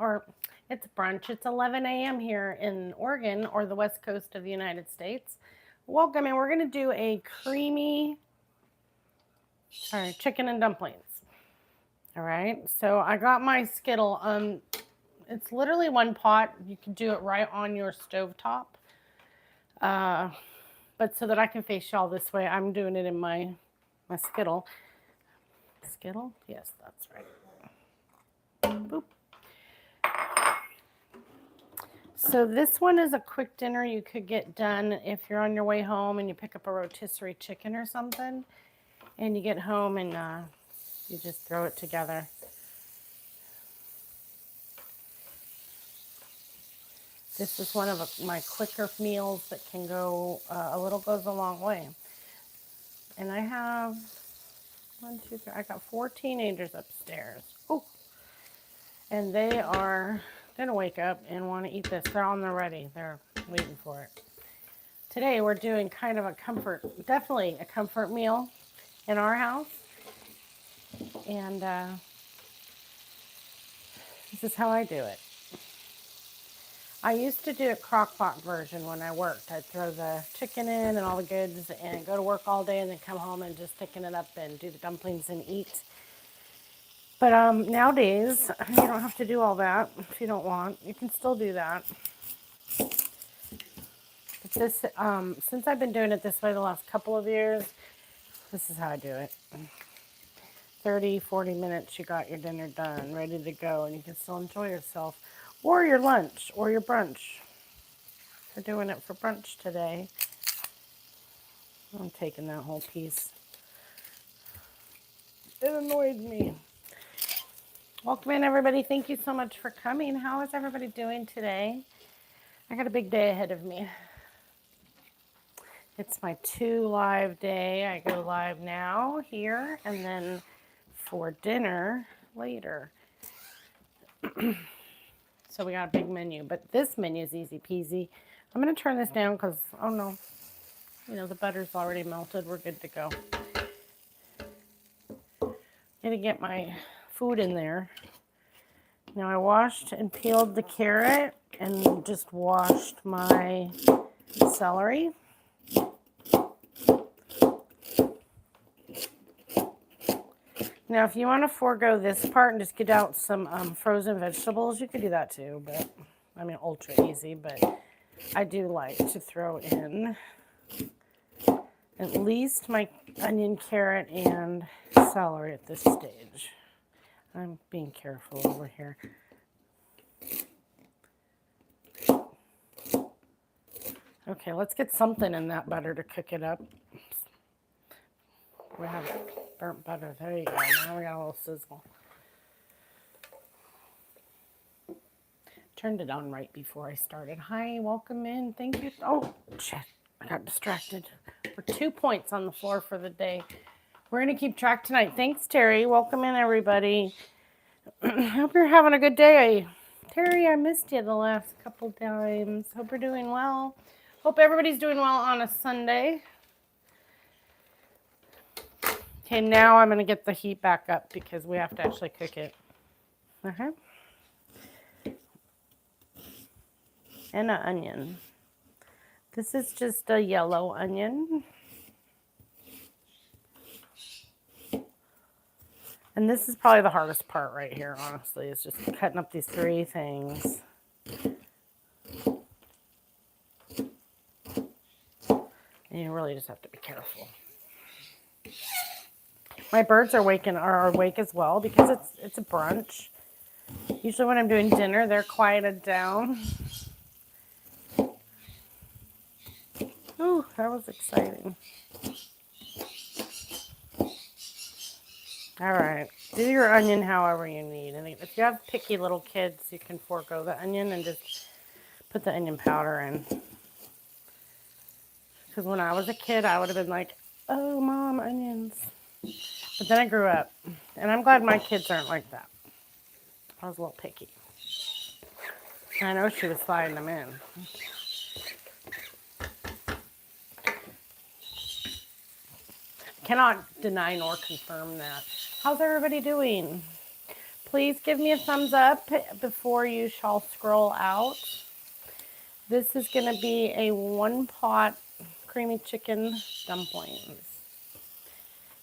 or it's brunch. It's 11 a.m. here in Oregon or the west coast of the United States. Welcome, and we're going to do a creamy chicken and dumplings. All right, so I got my skittle. It's literally one pot. You can do it right on your stovetop. But so that I can face y'all this way, I'm doing it in my skittle. Skittle? Yes, that's right. Boop. So this one is a quick dinner you could get done if you're on your way home and you pick up a rotisserie chicken or something, and you get home and you just throw it together. This is one of my quicker meals that can go, a little goes a long way. And I have I got 4 teenagers upstairs. Oh, and they are gonna wake up and want to eat this. They're on the ready. They're waiting for it. Today we're doing kind of definitely a comfort meal in our house. And this is how I do it. I used to do a crock pot version when I worked. I'd throw the chicken in and all the goods and go to work all day and then come home and just thicken it up and do the dumplings and eat. But nowadays, you don't have to do all that if you don't want. You can still do that. But this, since I've been doing it this way the last couple of years, this is how I do it. 30, 40 minutes, you got your dinner done, ready to go, and you can still enjoy yourself. Or your lunch, or your brunch. We're doing it for brunch today. I'm taking that whole piece. It annoyed me. Welcome in, everybody. Thank you so much for coming. How is everybody doing today? I got a big day ahead of me. It's my 2 live day. I go live now here, and then for dinner later. So we got a big menu, but this menu is easy peasy. I'm going to turn this down because, oh no, the butter's already melted. We're good to go. Gonna get my food in there. Now I washed and peeled the carrot and just washed my celery. Now, if you want to forego this part and just get out some frozen vegetables, you could do that too. But I mean, ultra easy. But I do like to throw in at least my onion, carrot, and celery at this stage. I'm being careful over here. Okay, let's get something in that butter to cook it up. We have burnt butter. There you go. Now we got a little sizzle. Turned it on right before I started. Hi, welcome in. Thank you. Oh, shit. I got distracted. We're 2 points on the floor for the day. We're going to keep track tonight. Thanks, Terry. Welcome in, everybody. Hope you're having a good day. Terry, I missed you the last couple times. Hope you're doing well. Hope everybody's doing well on a Sunday. Okay, now I'm going to get the heat back up because we have to actually cook it. And an onion. This is just a yellow onion. And this is probably the hardest part right here, honestly. It's just cutting up these 3 things. And you really just have to be careful. My birds are awake as well because it's a brunch. Usually when I'm doing dinner, they're quieted down. Ooh, that was exciting. All right, do your onion however you need. And if you have picky little kids, you can forego the onion and just put the onion powder in. Because when I was a kid, I would have been like, oh, Mom, onions. But then I grew up, and I'm glad my kids aren't like that. I was a little picky. I know she was sliding them in. Cannot deny nor confirm that. How's everybody doing? Please give me a thumbs up before you shall scroll out. This is going to be a 1-pot creamy chicken dumplings.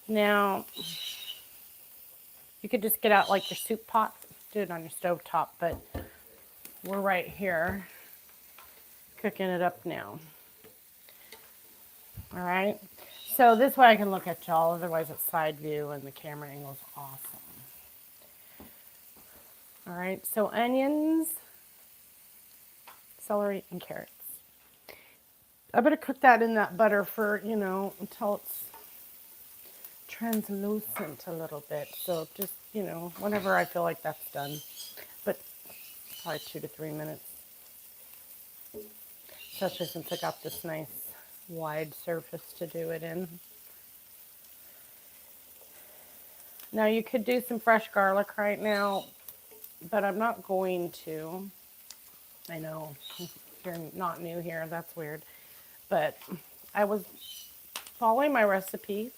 Now, you could just get out like your soup pot, do it on your stove top, but we're right here cooking it up now. All right, so this way I can look at y'all, otherwise it's side view and the camera angle is awesome. All right, so onions, celery, and carrots. I better cook that in that butter for, you know, until it's translucent a little bit. So just, you know, whenever I feel like that's done, but probably 2 to 3 minutes. Especially since I got this nice wide surface to do it in. Now you could do some fresh garlic right now, but I'm not going to. I know you're not new here, that's weird. But I was following my recipe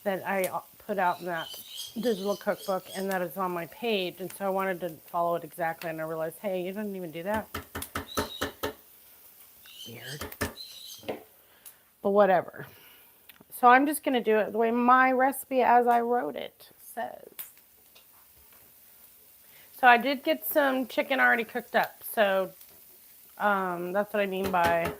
that I put out in that digital cookbook and that is on my page. And so I wanted to follow it exactly, and I realized, hey, you didn't even do that. Weird. But whatever. So I'm just going to do it the way my recipe as I wrote it says. So I did get some chicken already cooked up. So that's what I mean by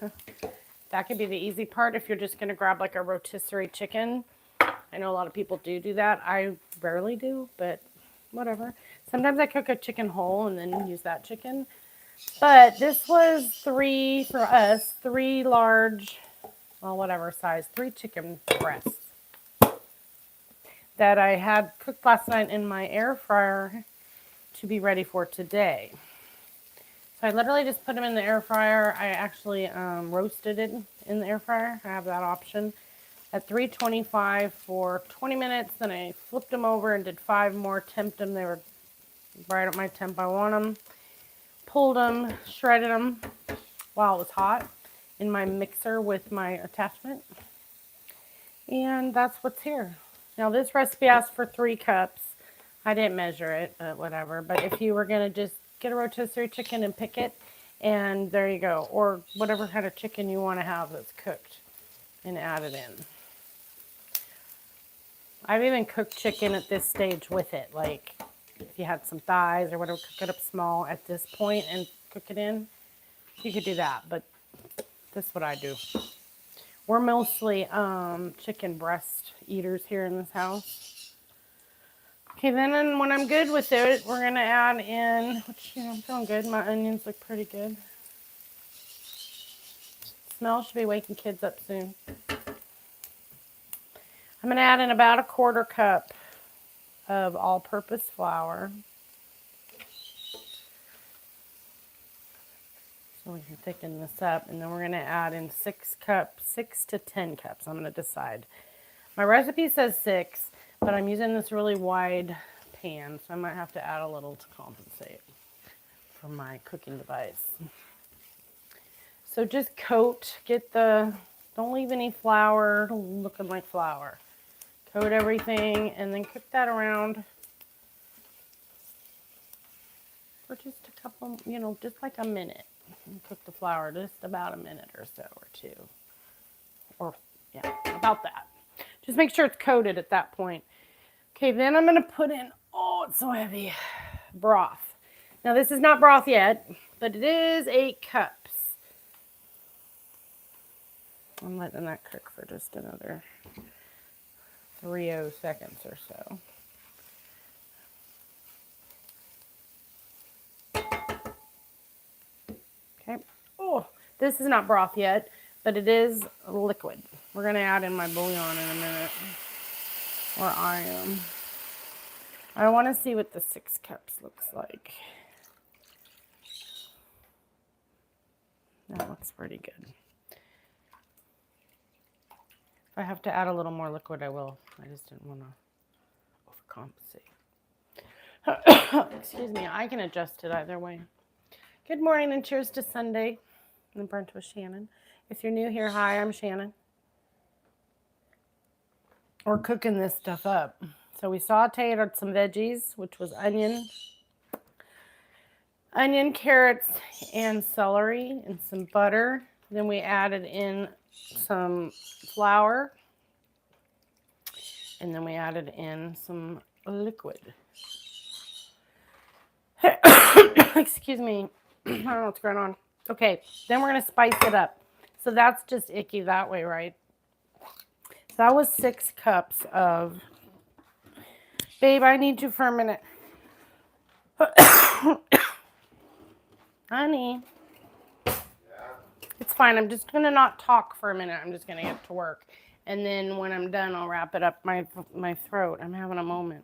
that could be the easy part if you're just going to grab like a rotisserie chicken. I know a lot of people do that. I rarely do, but whatever. Sometimes I cook a chicken whole and then use that chicken. But this was 3 large, well, whatever size, 3 chicken breasts that I had cooked last night in my air fryer to be ready for today. So I literally just put them in the air fryer. I actually roasted it in the air fryer. I have that option at 325 for 20 minutes. Then I flipped them over and did 5 more, temped them. They were right at my temp I want them. Pulled them, shredded them while it was hot in my mixer with my attachment. And that's what's here. Now this recipe asks for 3 cups. I didn't measure it, but whatever. But if you were going to just get a rotisserie chicken and pick it, and there you go. Or whatever kind of chicken you want to have that's cooked and add it in. I've even cooked chicken at this stage with it. Like if you had some thighs or whatever, cook it up small at this point and cook it in. You could do that, but that's what I do. We're mostly chicken breast eaters here in this house. Okay, then when I'm good with it, we're going to add in, which, you know, I'm feeling good. My onions look pretty good. Smell should be waking kids up soon. I'm going to add in about 1/4 cup of all-purpose flour. So we can thicken this up, and then we're going to add in 6 to 10 cups. I'm going to decide. My recipe says 6. But I'm using this really wide pan, so I might have to add a little to compensate for my cooking device. So just coat, don't leave any flour looking like flour. Coat everything and then cook that around for just a couple, you know, just like a minute. And cook the flour just about a minute or so, or 2. Or, yeah, about that. Just make sure it's coated at that point. Okay, then I'm going to put in, oh, it's so heavy, broth. Now, this is not broth yet, but it is 8 cups. I'm letting that cook for just another 30 seconds or so. Okay. Oh, this is not broth yet, but it is liquid. We're going to add in my bouillon in a minute. Or I am. I want to see what the 6 cups looks like. That looks pretty good. If I have to add a little more liquid, I will. I just didn't want to overcompensate. Excuse me, I can adjust it either way. Good morning and cheers to Sunday in Brunch with Shannon. If you're new here, hi, I'm Shannon. We're cooking this stuff up. So we sauteed some veggies, which was onion, carrots, and celery, and some butter. Then we added in some flour, and then we added in some liquid. Excuse me. I don't know what's going on. Okay, then we're going to spice it up. So that's just icky that way, right? So that was 6 cups of... Babe, I need you for a minute. Honey. It's fine. I'm just going to not talk for a minute. I'm just going to get to work. And then when I'm done, I'll wrap it up my throat. I'm having a moment.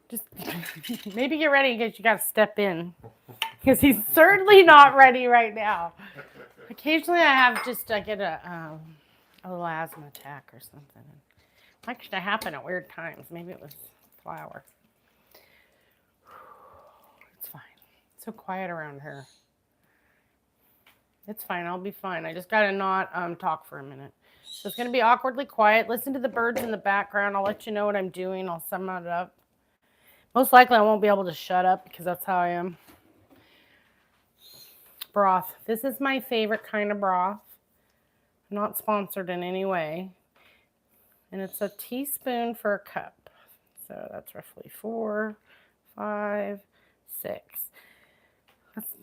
Just maybe get ready because you got to step in. Because he's certainly not ready right now. Occasionally I get a little asthma attack or something. It likes to happen at weird times. Maybe it was flour. It's fine. It's so quiet around her. It's fine. I'll be fine. I just got to not talk for a minute. So it's going to be awkwardly quiet. Listen to the birds in the background. I'll let you know what I'm doing. I'll sum it up. Most likely I won't be able to shut up because that's how I am. Broth. This is my favorite kind of broth. Not sponsored in any way. And it's a teaspoon for a cup. So that's roughly 4, 5, 6.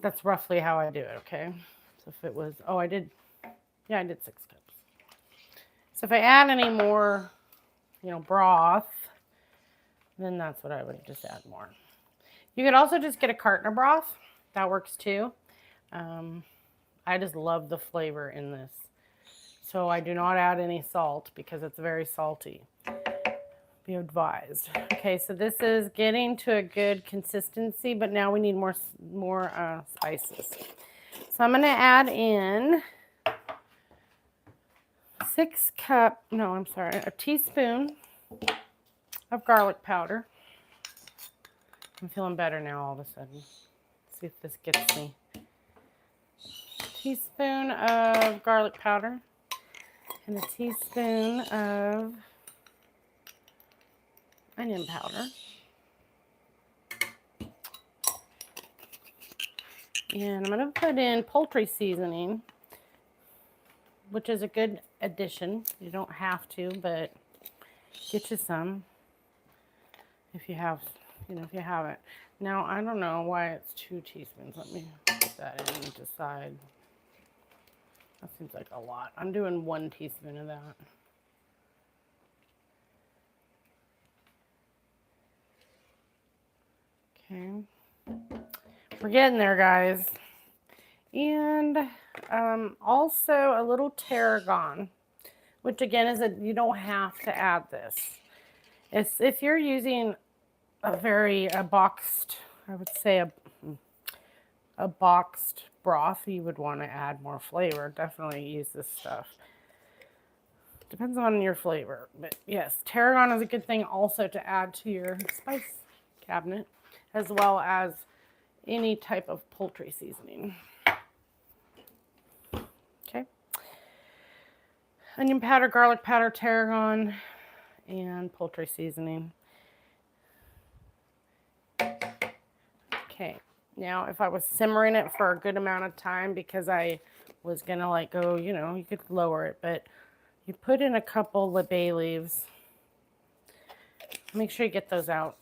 That's roughly how I do it, okay? So if it was, I did 6 cups. So if I add any more, broth, then that's what I would just add more. You could also just get a carton of broth. That works too. I just love the flavor in this. So I do not add any salt because it's very salty. Be advised. Okay, so this is getting to a good consistency, but now we need more spices. So I'm going to add in a teaspoon of garlic powder. I'm feeling better now all of a sudden. Let's see if this gets me. Teaspoon of garlic powder and a teaspoon of onion powder. And I'm going to put in poultry seasoning, which is a good addition. You don't have to, but get you some if you have, if you haven't. Now, I don't know why it's 2 teaspoons. Let me put that in and decide. That seems like a lot. I'm doing 1 teaspoon of that. Okay. We're getting there, guys. And also a little tarragon, which again is you don't have to add this. If you're using a boxed, I would say a boxed broth, you would want to add more flavor. Definitely use this stuff. Depends on your flavor, but yes, tarragon is a good thing also to add to your spice cabinet, as well as any type of poultry seasoning. Okay. Onion powder, garlic powder, tarragon, and poultry seasoning. Okay. Now, if I was simmering it for a good amount of time because I was going to go, you could lower it, but you put in a couple of bay leaves. Make sure you get those out.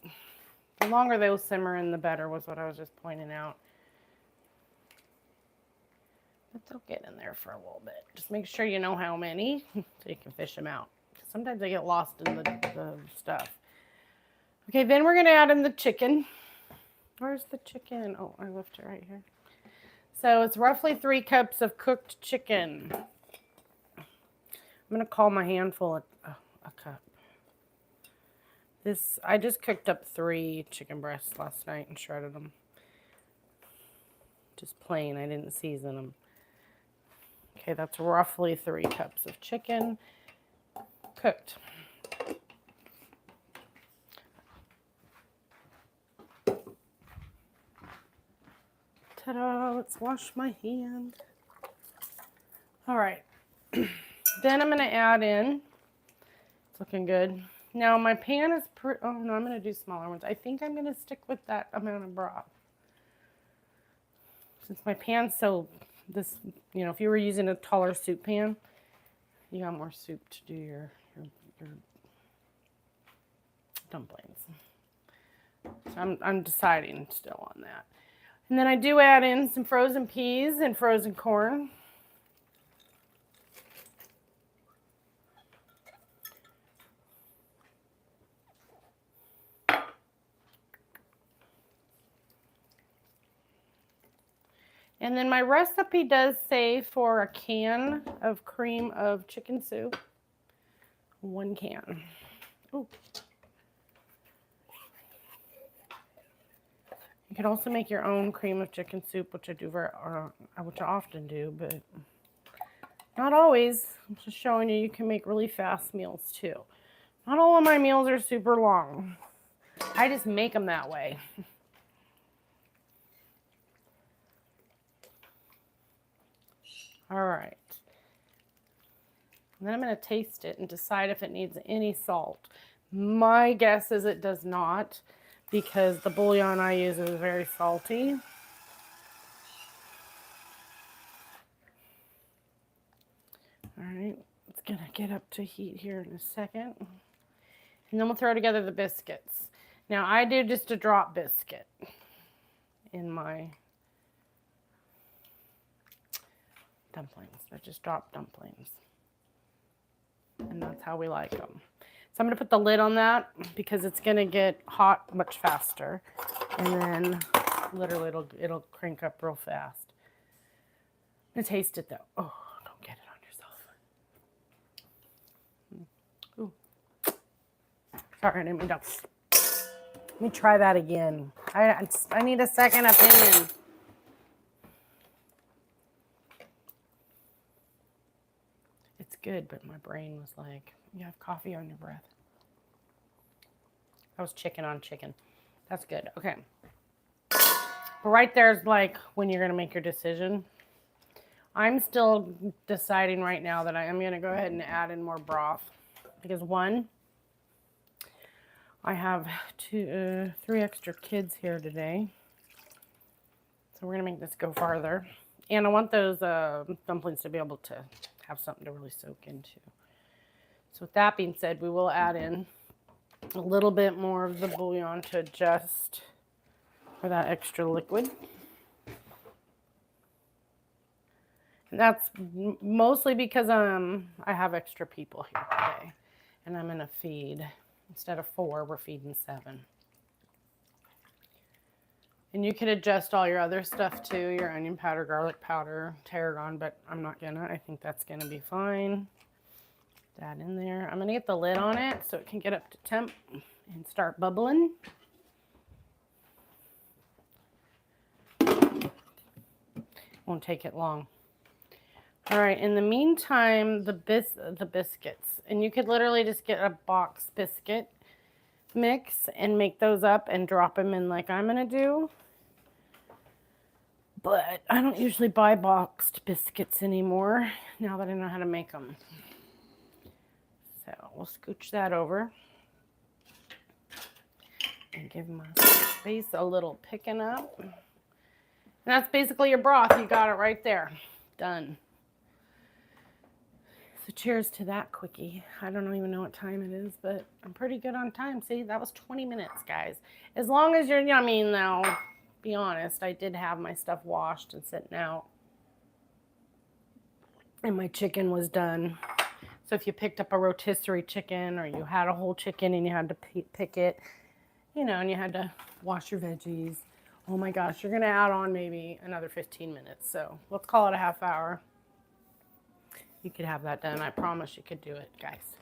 The longer they will simmer in, the better was what I was just pointing out. But they'll get in there for a little bit. Just make sure you know how many so you can fish them out. Sometimes they get lost in the stuff. Okay, then we're going to add in the chicken. Where's the chicken? Oh, I left it right here. So it's roughly 3 cups of cooked chicken. I'm going to call my handful a cup. I just cooked up 3 chicken breasts last night and shredded them. Just plain, I didn't season them. Okay, that's roughly 3 cups of chicken cooked. Ta-da, let's wash my hand. All right, then I'm gonna add in, it's looking good, Now my pan is oh no, I'm going to do smaller ones. I think I'm going to stick with that amount of broth. Since my pan's so, this, you know, if you were using a taller soup pan, you got more soup to do your dumplings. So I'm deciding still on that. And then I do add in some frozen peas and frozen corn. And then my recipe does say for a can of cream of chicken soup, 1 can. Ooh. You can also make your own cream of chicken soup, which I do which I often do, but not always. I'm just showing you can make really fast meals too. Not all of my meals are super long. I just make them that way. All right. And then I'm going to taste it and decide if it needs any salt. My guess is it does not, because the bouillon I use is very salty. All right, it's going to get up to heat here in a second. And then we'll throw together the biscuits. Now I do just a drop biscuit in my dumplings. I just drop dumplings. And that's how we like them. So I'm going to put the lid on that because it's going to get hot much faster. And then literally it'll crank up real fast. I'm going to taste it though. Oh, don't get it on yourself. Ooh. Sorry, I didn't mean to. Let me try that again. I need a second opinion. It's good, but my brain was like, you have coffee on your breath. That was chicken on chicken. That's good. Okay. But right there's like when you're going to make your decision. I'm still deciding right now that I am going to go ahead and add in more broth. Because one, I have 3 extra kids here today. So we're going to make this go farther. And I want those dumplings to be able to have something to really soak into. So with that being said, we will add in a little bit more of the bouillon to adjust for that extra liquid. And that's mostly because I have extra people here today. And I'm going to feed, instead of 4, we're feeding 7. And you can adjust all your other stuff too, your onion powder, garlic powder, tarragon, but I'm not gonna. I think that's gonna be fine. That in there. I'm gonna get the lid on it so it can get up to temp and start bubbling. Won't take it long. All right, in the meantime, the biscuits. And you could literally just get a box biscuit mix and make those up and drop them in like I'm gonna do. But I don't usually buy boxed biscuits anymore now that I know how to make them. So we'll scooch that over and give my face a little picking up. And that's basically your broth. You got it right there. Done. So cheers to that quickie. I don't even know what time it is, but I'm pretty good on time. See, that was 20 minutes, guys. As long as you're, I mean, now, be honest, I did have my stuff washed and sitting out. And my chicken was done. So if you picked up a rotisserie chicken or you had a whole chicken and you had to pick it, you know, and you had to wash your veggies, oh my gosh, you're going to add on maybe another 15 minutes. So let's call it a half hour. You could have that done. I promise you could do it, guys.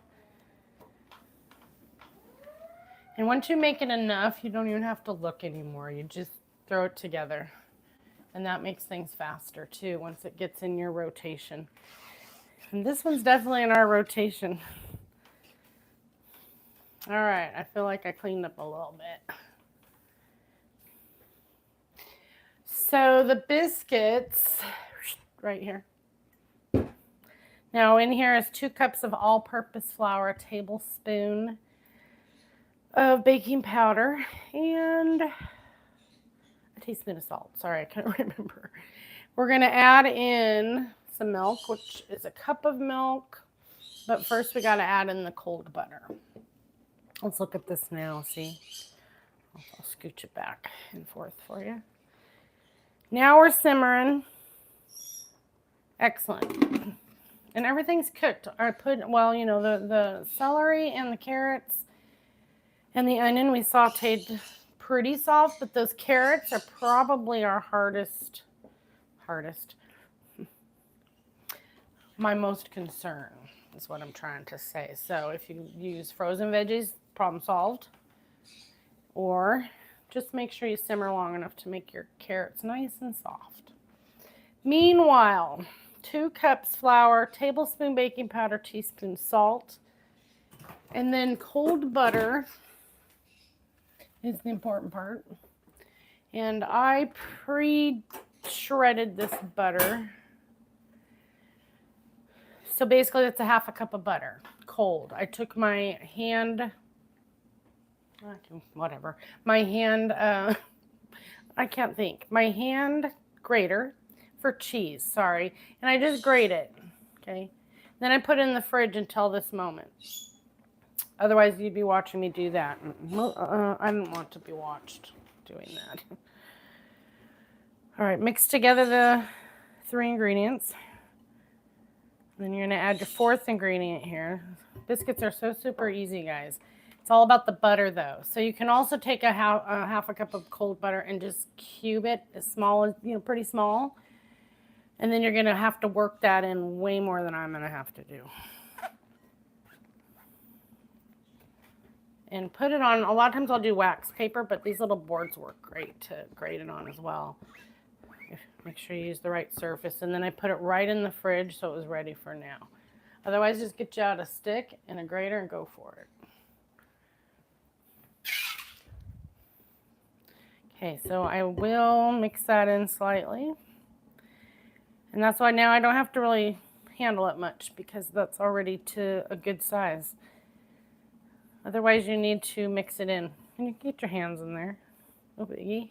And once you make it enough, you don't even have to look anymore. You just throw it together. And that makes things faster too once it gets in your rotation. And this one's definitely in our rotation. All right, I feel like I cleaned up a little bit. So the biscuits, right here. Now in here is 2 cups of all-purpose flour, a tablespoon of baking powder and a teaspoon of salt. Sorry, I couldn't remember. We're going to add in some milk, which is a cup of milk. But first we got to add in the cold butter. Let's look at this now, see? I'll scooch it back and forth for you. Now we're simmering. Excellent. And everything's cooked. I put, well, you know, the celery and the carrots and the onion we sauteed pretty soft, but those carrots are probably our hardest. My most concern is what I'm trying to say. So if you use frozen veggies, problem solved. Or just make sure you simmer long enough to make your carrots nice and soft. Meanwhile, 2 cups flour, tablespoon baking powder, teaspoon salt, and then cold butter is the important part. And I pre-shredded this butter. So basically that's a half a cup of butter, cold. I took my hand, my hand grater for cheese, sorry. And I just grate it, okay? Then I put it in the fridge until this moment. Otherwise you'd be watching me do that. I don't want to be watched doing that. All right, mix together the 3 ingredients. Then you're gonna add your 4th ingredient here. Biscuits are so super easy, guys. It's all about the butter though. So you can also take a half a cup of cold butter and just cube it as small as, you know, pretty small. And then you're gonna have to work that in way more than I'm gonna have to do. And put it on, a lot of times I'll do wax paper, but these little boards work great to grate it on as well. Make sure you use the right surface. And then I put it right in the fridge so it was ready for now. Otherwise, just get you out a stick and a grater and go for it. Okay, so I will mix that in slightly. And that's why now I don't have to really handle it much because that's already to a good size. Otherwise, you need to mix it in. And you can get your hands in there. No biggie.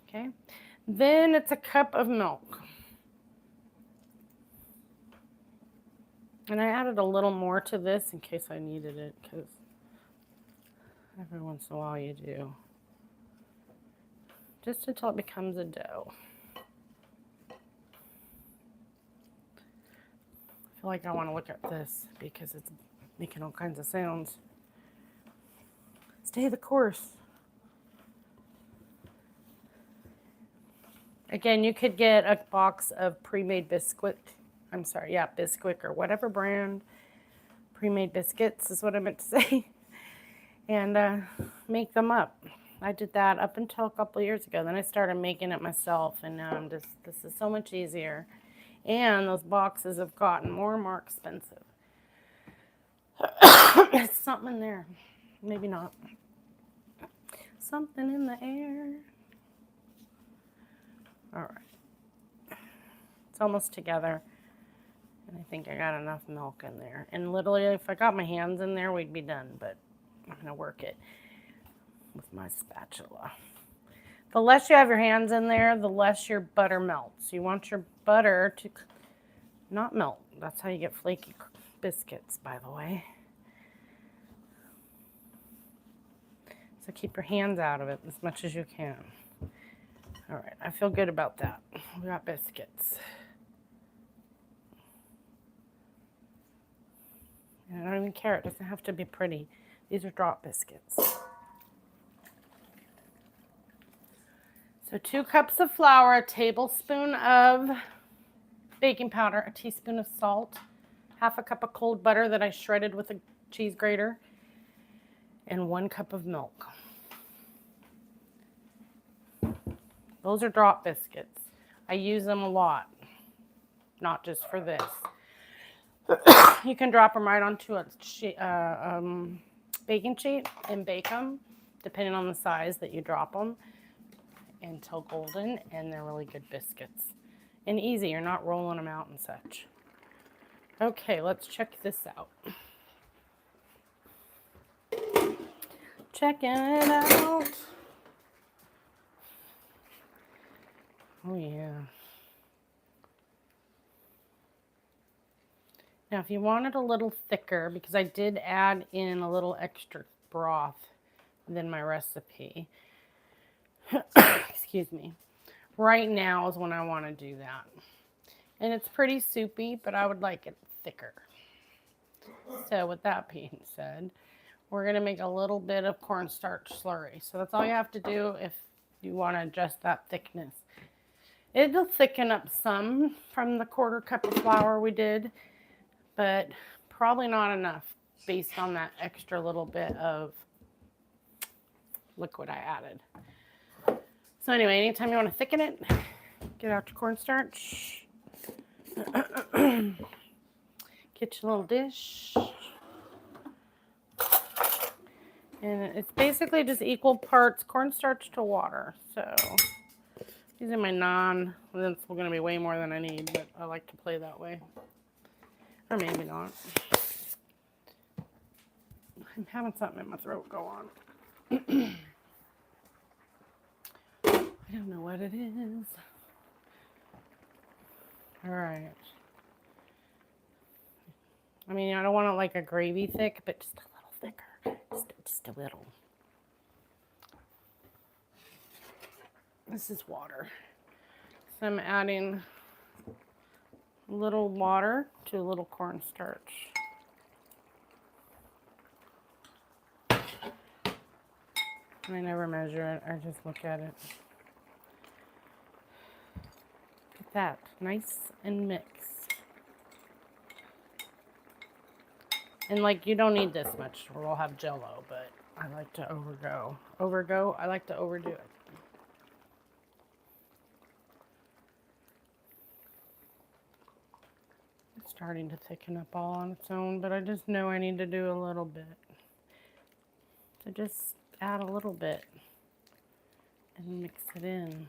Okay. Then it's a cup of milk. And I added a little more to this in case I needed it, because every once in a while you do. Just until it becomes a dough. I feel like I want to look at this because it's making all kinds of sounds. Stay the course. Again, you could get a box of pre-made Bisquick or whatever brand. Pre-made biscuits is what I meant to say. And make them up. I did that up until a couple of years ago. Then I started making it myself, and now this is so much easier. And those boxes have gotten more and more expensive. There's something in there. Maybe not. Something in the air. All right. It's almost together. And I think I got enough milk in there. And literally, if I got my hands in there, we'd be done. But I'm going to work it with my spatula. The less you have your hands in there, the less your butter melts. You want your butter to not melt. That's how you get flaky biscuits, by the way. So keep your hands out of it as much as you can. All right, I feel good about that. We got biscuits. And I don't even care. It doesn't have to be pretty. These are drop biscuits. So 2 cups of flour, a tablespoon of baking powder, a teaspoon of salt, half a cup of cold butter that I shredded with a cheese grater, and 1 cup of milk. Those are drop biscuits. I use them a lot, not just for this. You can drop them right onto a baking sheet and bake them, depending on the size that you drop them, until golden, and they're really good biscuits. And easy, you're not rolling them out and such. Okay, let's check this out. checking it out. Oh yeah. Now if you want it a little thicker, because I did add in a little extra broth than my recipe. Excuse me. Right now is when I want to do that. And it's pretty soupy, but I would like it thicker. So with that being said, we're going to make a little bit of cornstarch slurry. So that's all you have to do if you want to adjust that thickness. It'll thicken up some from the 1/4 cup of flour we did, but probably not enough based on that extra little bit of liquid I added. So anyway, anytime you want to thicken it, get out your cornstarch. Get your little dish. And it's basically just equal parts cornstarch to water. So using my this is going to be way more than I need, but I like to play that way. Or maybe not. I'm having something in my throat go on. I don't know what it is. All right. I mean, I don't want it like a gravy thick, but just a little thicker. Just a little. This is water. So I'm adding a little water to a little cornstarch. I never measure it, I just look at it. Look at that, nice and mixed. And like, you don't need this much, or we'll have Jell-O, but I like to I like to overdo it. It's starting to thicken up all on its own, but I just know I need to do a little bit. So just add a little bit and mix it in.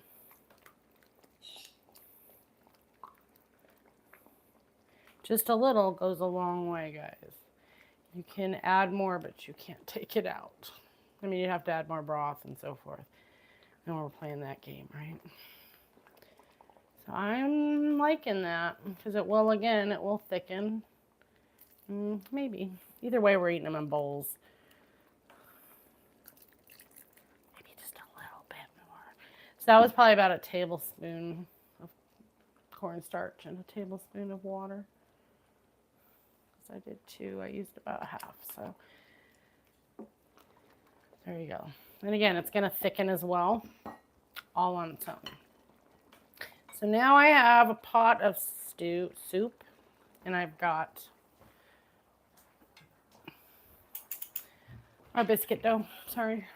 Just a little goes a long way, guys. You can add more, but you can't take it out. I mean, you have to add more broth and so forth. And we're playing that game, right? So I'm liking that because it will thicken. Maybe. Either way, we're eating them in bowls. Maybe just a little bit more. So that was probably about a tablespoon of cornstarch and a tablespoon of water. I did 2. I used about half. So there you go. And again, it's going to thicken as well, all on its own. So now I have a pot of soup, and I've got our biscuit dough. Sorry,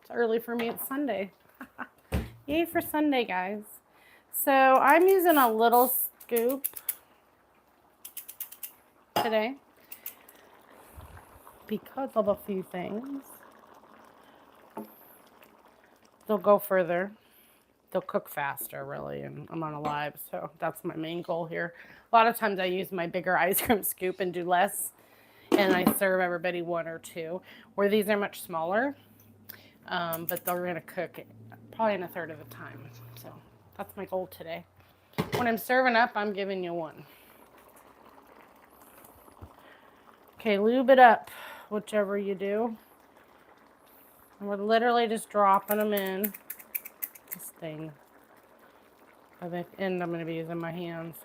it's early for me. It's Sunday. Yay for Sunday, guys. So I'm using a little scoop today because of a few things. They'll go further. They'll cook faster, really, and I'm on a live, so that's my main goal here. A lot of times I use my bigger ice cream scoop and do less, and I serve everybody 1 or 2, where these are much smaller, but they're going to cook probably in 1/3 of the time. So that's my goal today. When I'm serving up, I'm giving you 1. Okay, lube it up, whichever you do. And we're literally just dropping them in this thing. By the end, I'm going to be using my hands.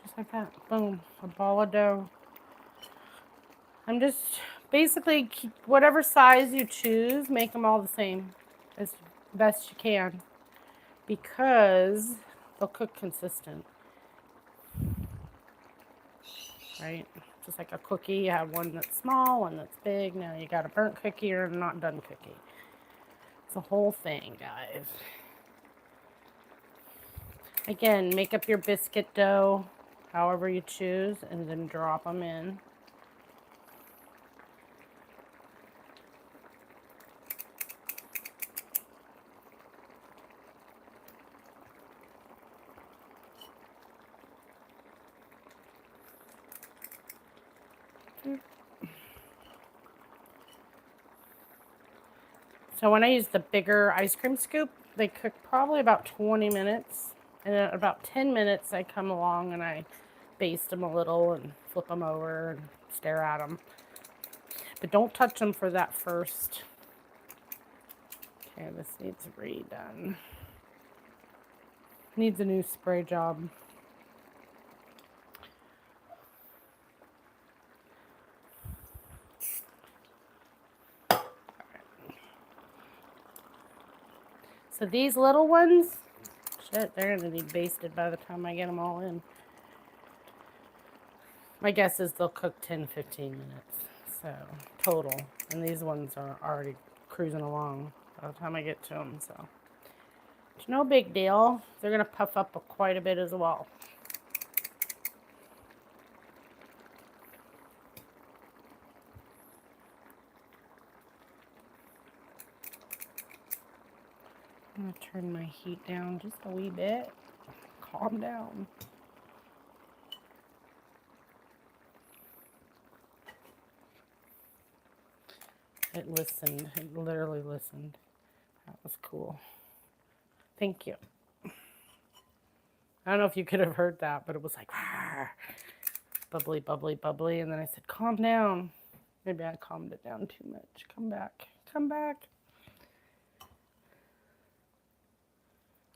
Just like that. Boom. A ball of dough. I'm just basically, whatever size you choose, make them all the same as best you can. Because they'll cook consistent. Right? Just like a cookie, you have one that's small, one that's big. Now you got a burnt cookie or a not done cookie. It's a whole thing, guys. Again, make up your biscuit dough however you choose, and then drop them in. So when I use the bigger ice cream scoop, they cook probably about 20 minutes. And at about 10 minutes, I come along and I baste them a little and flip them over and stare at them. But don't touch them for that first. Okay, this needs redone. Needs a new spray job. So these little ones, shit, they're going to be basted by the time I get them all in. My guess is they'll cook 10, 15 minutes, so total. And these ones are already cruising along by the time I get to them, so it's no big deal. They're going to puff up quite a bit as well. I'm going to turn my heat down just a wee bit. Calm down. It listened. It literally listened. That was cool. Thank you. I don't know if you could have heard that, but it was like, bubbly, bubbly, bubbly. And then I said, calm down. Maybe I calmed it down too much. Come back. Come back.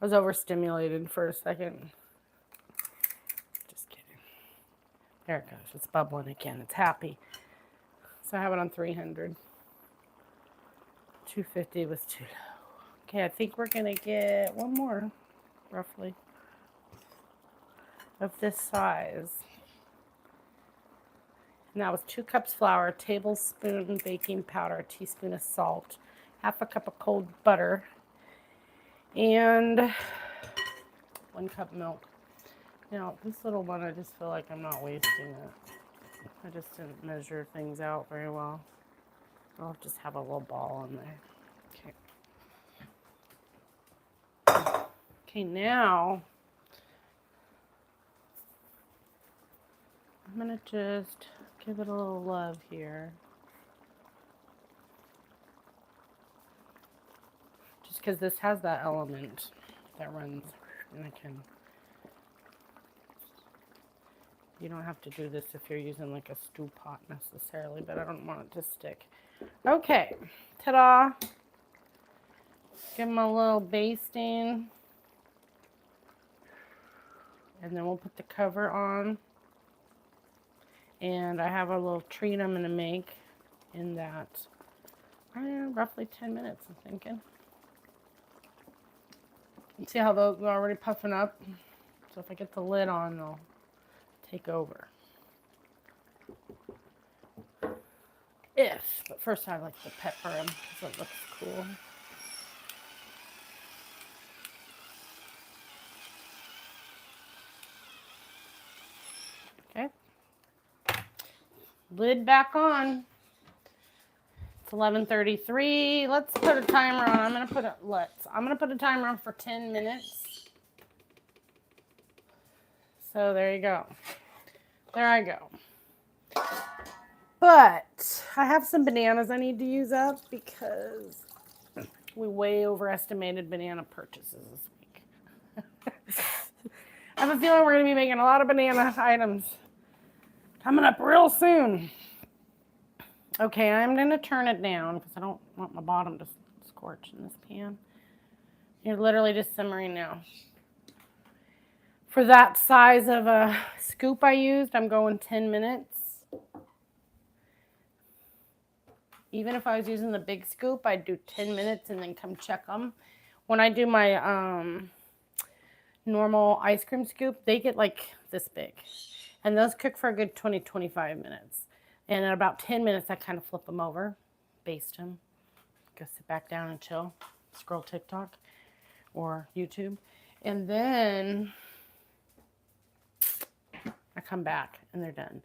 I was overstimulated for a second. Just kidding. There it goes. It's bubbling again. It's happy. So I have it on 300. 250 was too low. Okay, I think we're going to get one more, roughly, of this size. And that was 2 cups flour, a tablespoon baking powder, a teaspoon of salt, half a cup of cold butter, and 1 cup milk. Now, this little one, I just feel like I'm not wasting it. I just didn't measure things out very well. I'll just have a little ball in there. Okay. Okay, now I'm going to just give it a little love here. Just because this has that element that runs, and I can. You don't have to do this if you're using like a stew pot necessarily, but I don't want it to stick. Okay, ta-da. Give them a little basting. And then we'll put the cover on. And I have a little treat I'm going to make in that roughly 10 minutes, I'm thinking. See how those are already puffing up? So if I get the lid on, they'll take over. But first I like to pepper them because it looks cool. Okay. Lid back on. It's 11:33. Let's put a timer on. I'm gonna put a timer on for 10 minutes. So there you go. There I go. But I have some bananas I need to use up because we way overestimated banana purchases this week. I have a feeling we're going to be making a lot of banana items coming up real soon. Okay, I'm going to turn it down because I don't want my bottom to scorch in this pan. You're literally just simmering now. For that size of a scoop I used, I'm going 10 minutes. Even if I was using the big scoop, I'd do 10 minutes and then come check them. When I do my normal ice cream scoop, they get like this big. And those cook for a good 20-25 minutes. And in about 10 minutes, I kind of flip them over, baste them, go sit back down and chill, scroll TikTok or YouTube. And then I come back and they're done.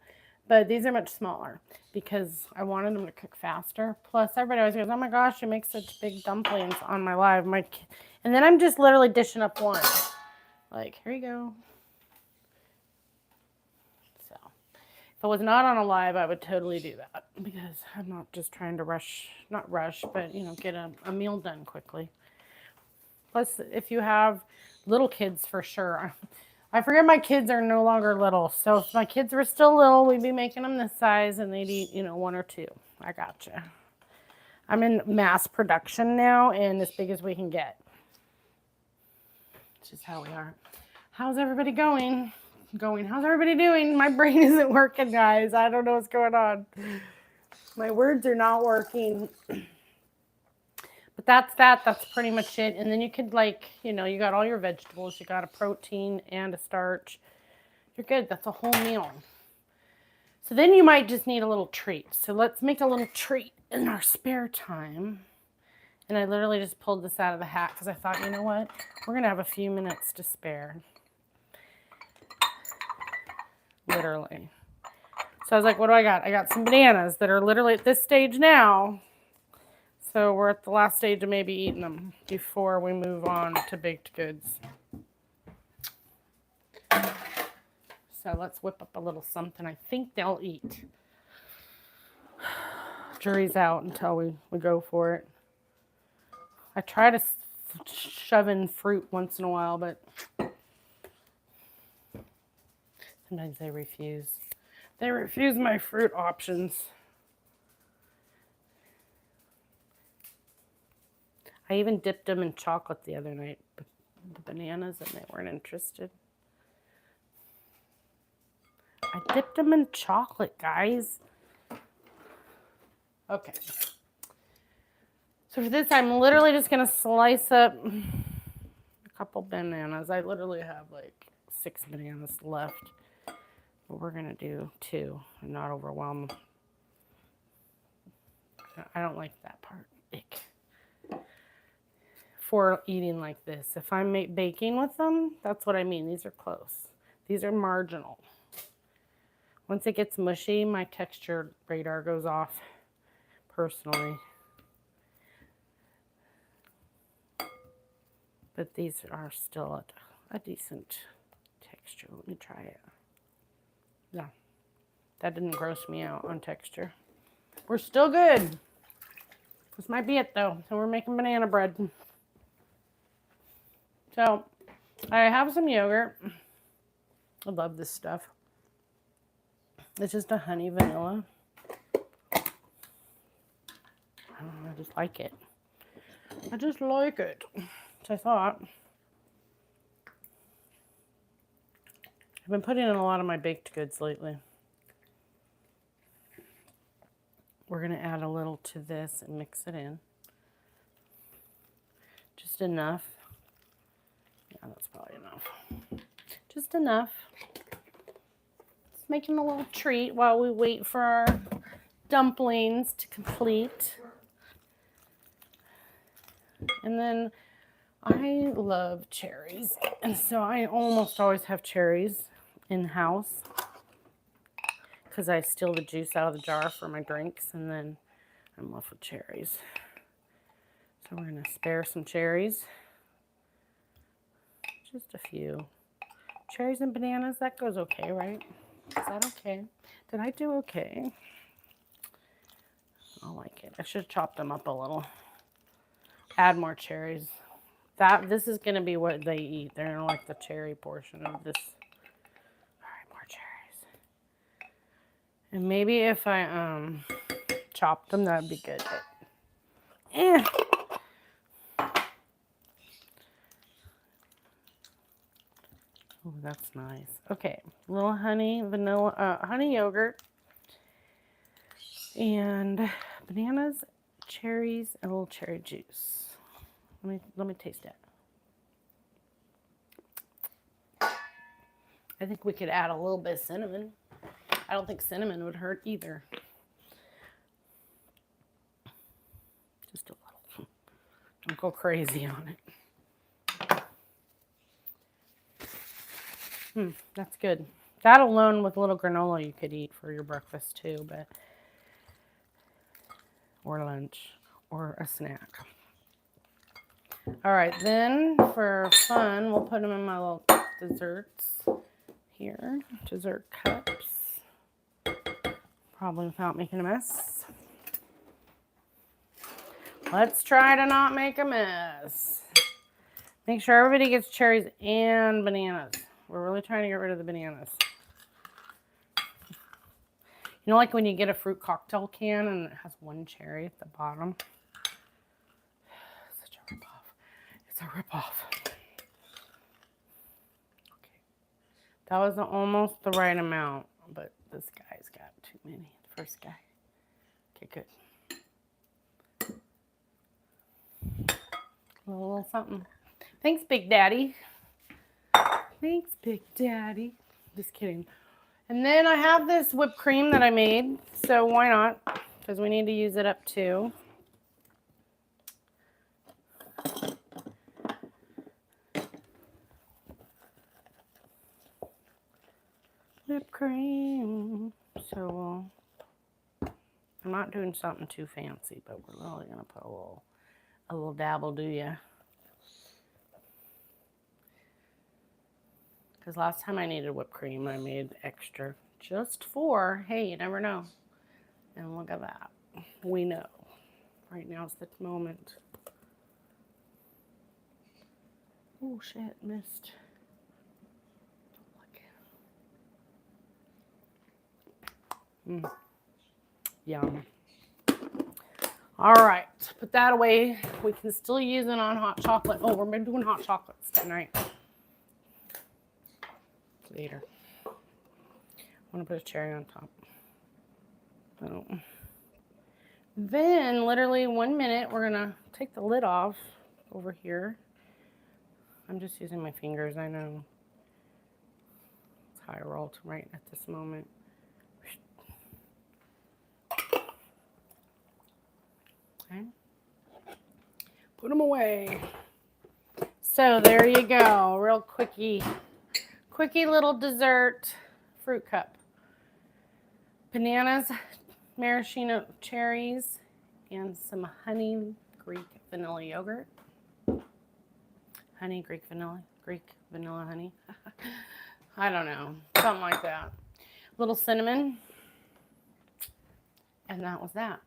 But these are much smaller because I wanted them to cook faster. Plus, everybody always goes, oh my gosh, you make such big dumplings on my live. And then I'm just literally dishing up one. Like, here you go. So, If I was not on a live, I would totally do that because I'm not just trying to not rush, but, you know, get a meal done quickly. Plus, if you have little kids, for sure. I forget my kids are no longer little. So if my kids were still little, we'd be making them this size and they'd eat, you know, 1 or 2. I gotcha. I'm in mass production now and as big as we can get. Which is how we are. How's everybody going? How's everybody doing? My brain isn't working, guys. I don't know what's going on. My words are not working. But that's pretty much it. And then you could, like, you know, you got all your vegetables, you got a protein and a starch. You're good. That's a whole meal. So then you might just need a little treat. So let's make a little treat in our spare time. And I literally just pulled this out of the hat because I thought, you know what? We're going to have a few minutes to spare. Literally. So I was like, what do I got? I got some bananas that are literally at this stage now. So we're at the last stage of maybe eating them before we move on to baked goods. So let's whip up a little something I think they'll eat. Jury's out until we go for it. I try to shove in fruit once in a while, but sometimes they refuse. They refuse my fruit options. I even dipped them in chocolate the other night, the bananas, and they weren't interested. I dipped them in chocolate, guys. Okay. So for this, I'm literally just going to slice up a couple bananas. I literally have like 6 bananas left. But we're going to do 2 and not overwhelm them. I don't like that part. Ick. For eating like this. If I'm baking with them, that's what I mean. These are close. These are marginal. Once it gets mushy, my texture radar goes off personally. But these are still a decent texture. Let me try it. Yeah, that didn't gross me out on texture. We're still good. This might be it though. So we're making banana bread. So I have some yogurt. I love this stuff. It's just a honey vanilla. I don't know, I just like it. I just like it. So I thought, I've been putting in a lot of my baked goods lately. We're going to add a little to this and mix it in. Just enough. Yeah, that's probably enough. Just enough. Just making a little treat while we wait for our dumplings to complete. And then I love cherries, and so I almost always have cherries in the house because I steal the juice out of the jar for my drinks, and then I'm left with cherries. So we're going to spare some cherries. Just a few. Cherries and bananas, that goes okay, right? Is that okay? Did I do okay? I like it. I should have chopped them up a little. Add more cherries. This is going to be what they eat. They're going to like the cherry portion of this. All right, more cherries. And maybe if I chopped them, that'd be good. But, oh, that's nice. Okay, a little honey, vanilla, honey yogurt, and bananas, cherries, and a little cherry juice. Let me taste it. I think we could add a little bit of cinnamon. I don't think cinnamon would hurt either. Just a little. Don't go crazy on it. That's good. That alone with a little granola you could eat for your breakfast too, or lunch, or a snack. All right, then for fun, we'll put them in my little desserts here, dessert cups. Probably without making a mess. Let's try to not make a mess. Make sure everybody gets cherries and bananas. We're really trying to get rid of the bananas. You know, like when you get a fruit cocktail can and it has one cherry at the bottom? Such a ripoff. It's a ripoff. Okay. That was almost the right amount, but this guy's got too many. The first guy. Okay, good. A little something. Thanks, Big Daddy. Thanks, Big Daddy. Just kidding. And then I have this whipped cream that I made, so why not? Because we need to use it up too. Whipped cream. So I'm not doing something too fancy, but we're really gonna put a little dabble, do ya? Because last time I needed whipped cream, I made extra just for, hey, you never know. And look at that. We know. Right now is the moment. Oh, shit, missed. Yum. All right, put that away. We can still use it on hot chocolate. Oh, we're doing hot chocolates tonight. Later. I want to put a cherry on top. Oh. Then, literally 1 minute, we're going to take the lid off over here. I'm just using my fingers, I know. That's how I roll right at this moment. Okay. Put them away. So there you go, real quickie little dessert fruit cup. Bananas, maraschino cherries, and some honey Greek vanilla yogurt. Honey, Greek vanilla honey. I don't know, something like that. Little cinnamon, and that was that.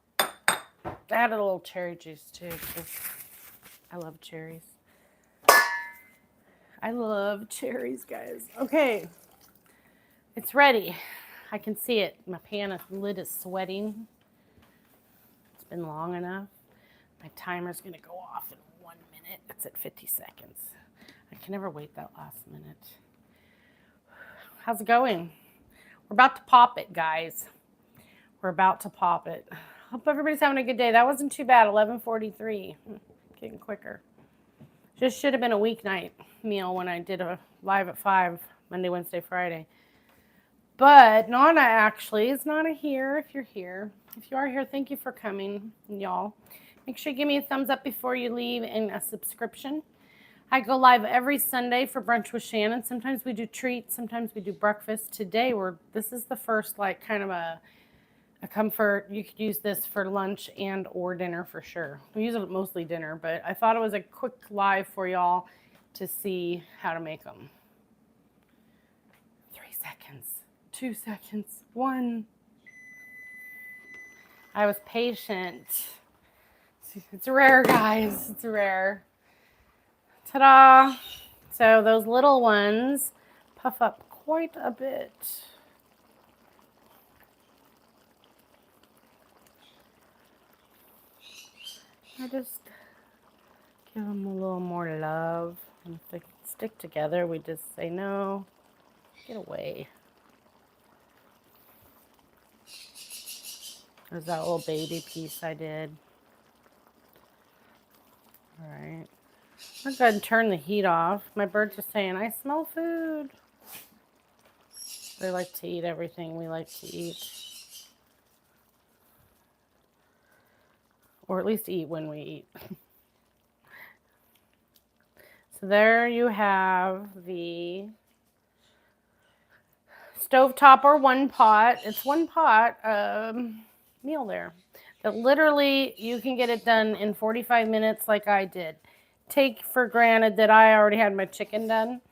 I added a little cherry juice too, because I love cherries. I love cherries, guys. Okay, it's ready. I can see it. My pan lid is sweating. It's been long enough. My timer's gonna go off in 1 minute. It's at 50 seconds. I can never wait that last minute. How's it going? We're about to pop it, guys. We're about to pop it. Hope everybody's having a good day. That wasn't too bad, 11:43. Getting quicker. Just should have been a weeknight meal when I did a live at 5, Monday, Wednesday, Friday. But Nana actually is Nana here if you're here. If you are here, thank you for coming, y'all. Make sure you give me a thumbs up before you leave and a subscription. I go live every Sunday for Brunch with Shannon. Sometimes we do treats, sometimes we do breakfast. Today, this is the first kind of a comfort. You could use this for lunch and or dinner for sure. We use it mostly dinner, but I thought it was a quick live for y'all to see how to make them. 3 seconds, 2 seconds, 1. I was patient. It's rare, guys. It's rare. Ta-da! So those little ones puff up quite a bit. I just give them a little more love. And if they stick together, we just say, no, get away. There's that little baby piece I did. All right. I'll go ahead and turn the heat off. My birds are saying, I smell food. They like to eat everything we like to eat. Or at least eat when we eat. So there you have the stovetop or one pot. It's one pot meal there. That literally you can get it done in 45 minutes like I did. Take for granted that I already had my chicken done.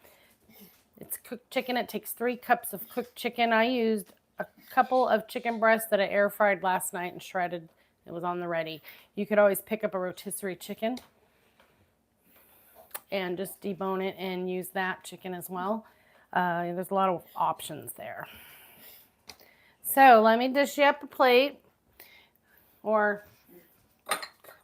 It's cooked chicken. It takes 3 cups of cooked chicken. I used a couple of chicken breasts that I air fried last night and shredded. It was on the ready. You could always pick up a rotisserie chicken and just debone it and use that chicken as well. There's a lot of options there. So let me dish you up a plate, or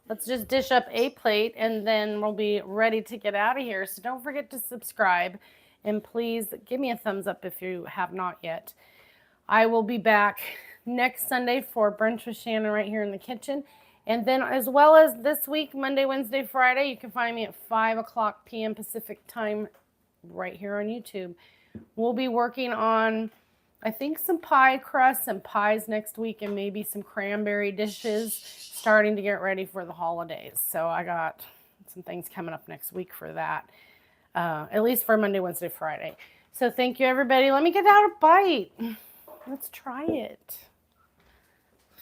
let's just dish up a plate and then we'll be ready to get out of here. So don't forget to subscribe and please give me a thumbs up if you have not yet. I will be back next Sunday for Brunch with Shannon right here in the kitchen. And then as well as this week, Monday, Wednesday, Friday, you can find me at 5 o'clock p.m. Pacific time right here on YouTube. We'll be working on, I think, some pie crusts and pies next week and maybe some cranberry dishes, starting to get ready for the holidays. So I got some things coming up next week for that, at least for Monday, Wednesday, Friday. So thank you, everybody. Let me get out a bite. Let's try it.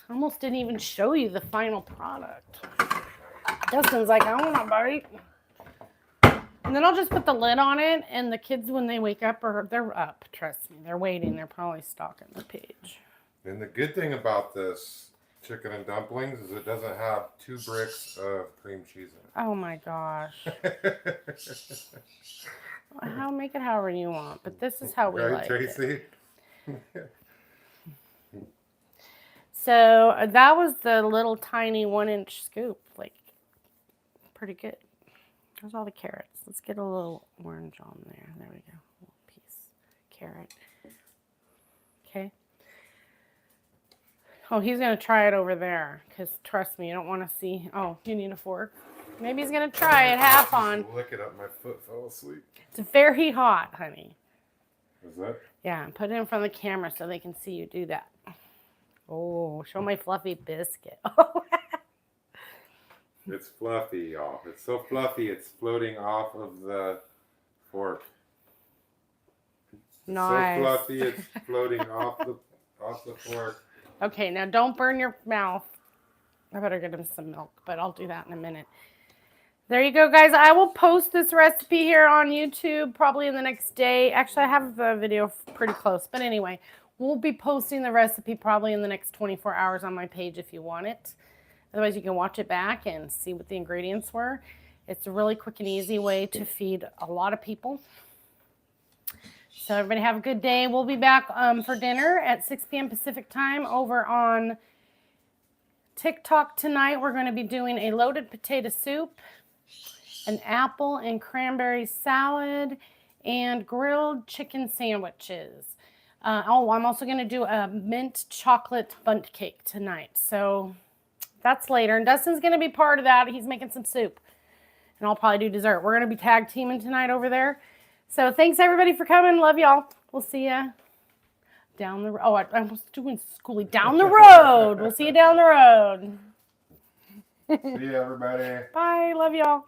I almost didn't even show you the final product. Dustin's like, I want a bite. And then I'll just put the lid on it, and the kids, when they wake up, they're up, trust me. They're waiting. They're probably stalking the page. And the good thing about this chicken and dumplings is it doesn't have 2 bricks of cream cheese in it. Oh, my gosh. Make it however you want, but this is how we right, like Tracy? it. So that was the little tiny 1-inch scoop, like pretty good. There's all the carrots. Let's get a little orange on there. There we go. A little piece. Carrot. Okay. Oh, he's going to try it over there because trust me, you don't want to see. Oh, you need a fork? Maybe he's going to try it half on. Look it up. My foot fell asleep. It's very hot, honey. Is that? Yeah, and put it in front of the camera so they can see you do that. Oh, show my fluffy biscuit. It's fluffy, y'all. It's so fluffy, it's floating off of the fork. Nice. So fluffy, it's floating off the fork. Okay, now don't burn your mouth. I better get him some milk, but I'll do that in a minute. There you go, guys. I will post this recipe here on YouTube probably in the next day. Actually, I have the video pretty close, but anyway. We'll be posting the recipe probably in the next 24 hours on my page if you want it. Otherwise, you can watch it back and see what the ingredients were. It's a really quick and easy way to feed a lot of people. So everybody have a good day. We'll be back for dinner at 6 p.m. Pacific time over on TikTok tonight. We're going to be doing a loaded potato soup, an apple and cranberry salad, and grilled chicken sandwiches. I'm also going to do a mint chocolate bundt cake tonight. So that's later. And Dustin's going to be part of that. He's making some soup. And I'll probably do dessert. We're going to be tag teaming tonight over there. So thanks, everybody, for coming. Love y'all. We'll see ya down the road. Oh, I was doing schoolie. Down the road. We'll see you down the road. See you, everybody. Bye. Love y'all.